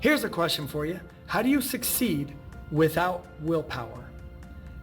Here's a question for you. How do you succeed without willpower?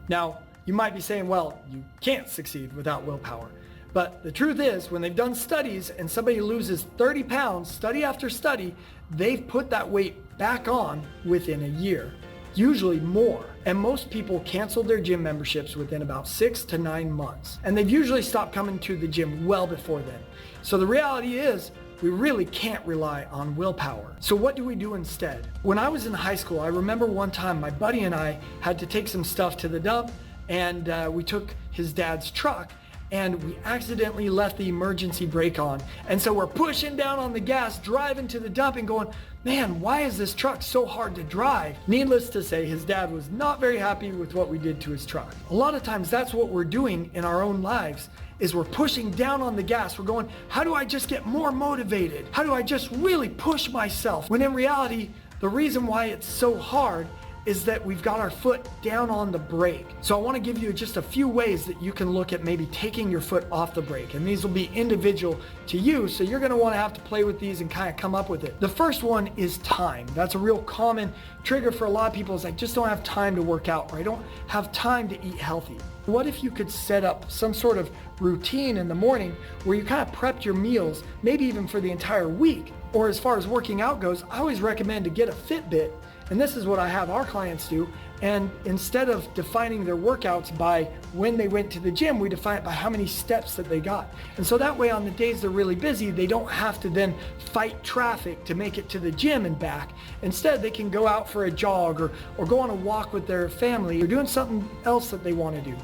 Now, you might be saying, well, you can't succeed without willpower. But the truth is, when they've done studies and somebody loses 30 pounds, study after study, they've put that weight back on within a year, usually more. And most people cancel their gym memberships within about 6 to 9 months. And they've usually stopped coming to the gym well before then. So the reality is, we really can't rely on willpower. So what do we do instead? When I was in high school, I remember one time my buddy and I had to take some stuff to the dump, and we took his dad's truck, and we accidentally left the emergency brake on. And so we're pushing down on the gas, driving to the dump and going, man, why is this truck so hard to drive? Needless to say, his dad was not very happy with what we did to his truck. A lot of times that's what we're doing in our own lives, is we're pushing down on the gas. We're going, how do I just get more motivated? How do I just really push myself? When in reality, the reason why it's so hard is that we've got our foot down on the brake. So I want to give you just a few ways that you can look at maybe taking your foot off the brake. And these will be individual to you, so you're going to want to have to play with these and kind of come up with it. The first one is time. That's a real common trigger for a lot of people, is I just don't have time to work out, or I don't have time to eat healthy. What if you could set up some sort of routine in the morning where you kind of prepped your meals, maybe even for the entire week? Or as far as working out goes, I always recommend to get a Fitbit. And this is what I have our clients do. And instead of defining their workouts by when they went to the gym, we define it by how many steps that they got. And so that way on the days they're really busy, they don't have to then fight traffic to make it to the gym and back. Instead, they can go out for a jog or go on a walk with their family or doing something else that they want to do.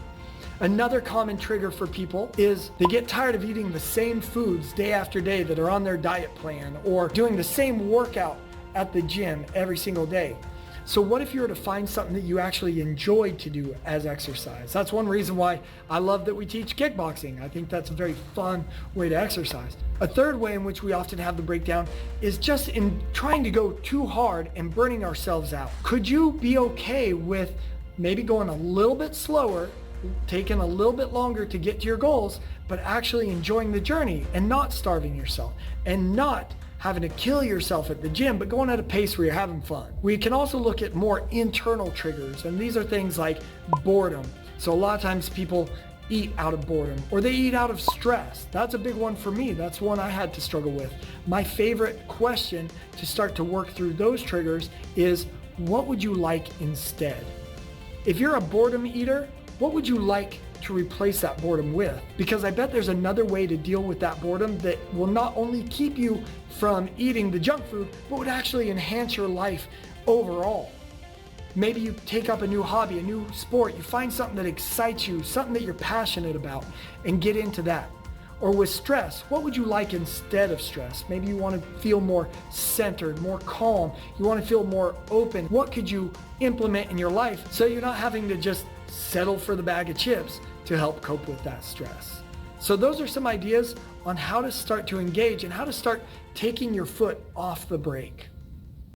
Another common trigger for people is they get tired of eating the same foods day after day that are on their diet plan, or doing the same workout at the gym every single day. So what if you were to find something that you actually enjoyed to do as exercise? That's one reason why I love that we teach kickboxing. I think that's a very fun way to exercise. A third way in which we often have the breakdown is just in trying to go too hard and burning ourselves out. Could you be okay with maybe going a little bit slower, taking a little bit longer to get to your goals, but actually enjoying the journey and not starving yourself and not having to kill yourself at the gym, but going at a pace where you're having fun? We can also look at more internal triggers, and these are things like boredom. So a lot of times people eat out of boredom, or they eat out of stress. That's a big one for me. That's one I had to struggle with. My favorite question to start to work through those triggers is, what would you like instead? If you're a boredom eater, what would you like to replace that boredom with? Because I bet there's another way to deal with that boredom that will not only keep you from eating the junk food, but would actually enhance your life overall. Maybe you take up a new hobby, a new sport, you find something that excites you, something that you're passionate about, and get into that. Or with stress, what would you like instead of stress? Maybe you want to feel more centered, more calm. You want to feel more open. What could you implement in your life so you're not having to just settle for the bag of chips to help cope with that stress? So those are some ideas on how to start to engage and how to start taking your foot off the brake.